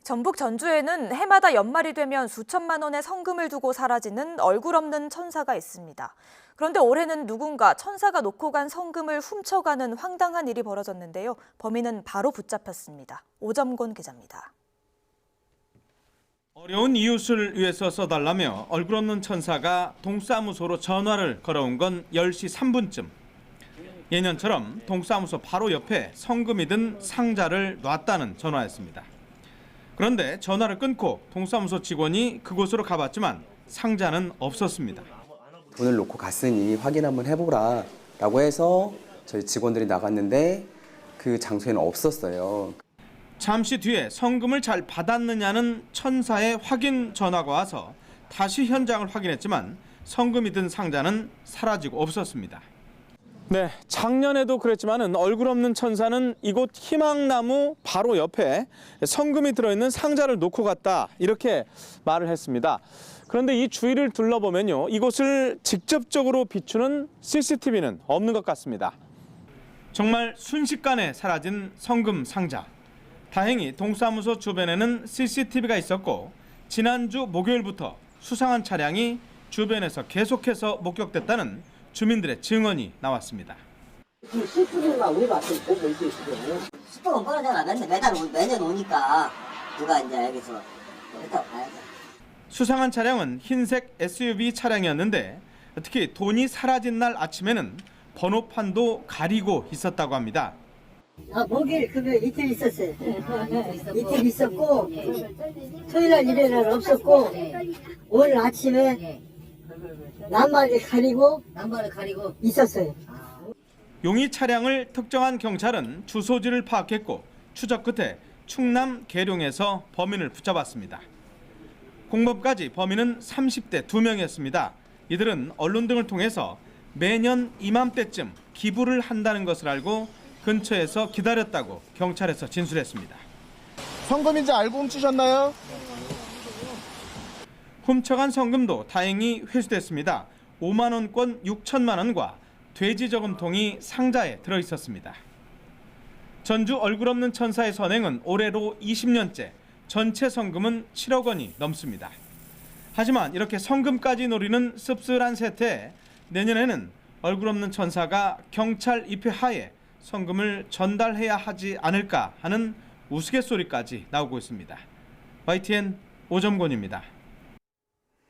전북 전주에는 해마다 연말이 되면 수천만 원의 성금을 두고 사라지는 얼굴 없는 천사가 있습니다. 그런데 올해는 누군가 천사가 놓고 간 성금을 훔쳐가는 황당한 일이 벌어졌는데요. 범인은 바로 붙잡혔습니다. 오점곤 기자입니다. 어려운 이웃을 위해서 써달라며 얼굴 없는 천사가 동사무소로 전화를 걸어온 건 10시 3분쯤. 예년처럼 동사무소 바로 옆에 성금이 든 상자를 놨다는 전화였습니다. 그런데 전화를 끊고 동사무소 직원이 그곳으로 가봤지만 상자는 없었습니다. 돈을 놓고 갔으니 확인 한번 해보라 라고 해서 저희 직원들이 나갔는데 그 장소에는 없었어요. 잠시 뒤에 성금을 잘 받았느냐는 천사의 확인 전화가 와서 다시 현장을 확인했지만 성금이 든 상자는 사라지고 없었습니다. 네, 작년에도 그랬지만은 얼굴 없는 천사는 이곳 희망나무 바로 옆에 성금이 들어있는 상자를 놓고 갔다 이렇게 말을 했습니다. 그런데 이 주위를 둘러보면요, 이곳을 직접적으로 비추는 CCTV는 없는 것 같습니다. 정말 순식간에 사라진 성금 상자. 다행히 동사무소 주변에는 CCTV가 있었고 지난주 목요일부터 수상한 차량이 주변에서 계속해서 목격됐다는 주민들의 증언이 나왔습니다. 슈퍼만 우리가 앞에 보고 있어요. 슈퍼는 뻔하잖아. 매년 오니까 누가 이제 여기서 일단 봐야죠. 수상한 차량은 흰색 SUV 차량이었는데 특히 돈이 사라진 날 아침에는 번호판도 가리고 있었다고 합니다. 목요일, 금요일 이틀 있었어요. 이틀 있었고 토요일날 일요일날 없었고 오늘 아침에 남발을 가리고 있었어요. 용의 차량을 특정한 경찰은 주소지를 파악했고 추적 끝에 충남 계룡에서 범인을 붙잡았습니다. 공범까지 범인은 30대 2명이었습니다. 이들은 언론 등을 통해서 매년 이맘때쯤 기부를 한다는 것을 알고 근처에서 기다렸다고 경찰에서 진술했습니다. 성금인지 알고 훔치셨나요? 훔쳐간 성금도 다행히 회수됐습니다. 5만 원권 6천만 원과 돼지 저금통이 상자에 들어있었습니다. 전주 얼굴 없는 천사의 선행은 올해로 20년째, 전체 성금은 7억 원이 넘습니다. 하지만 이렇게 성금까지 노리는 씁쓸한 세태에 내년에는 얼굴 없는 천사가 경찰 입회 하에 성금을 전달해야 하지 않을까 하는 우스갯소리까지 나오고 있습니다. YTN 오점곤입니다.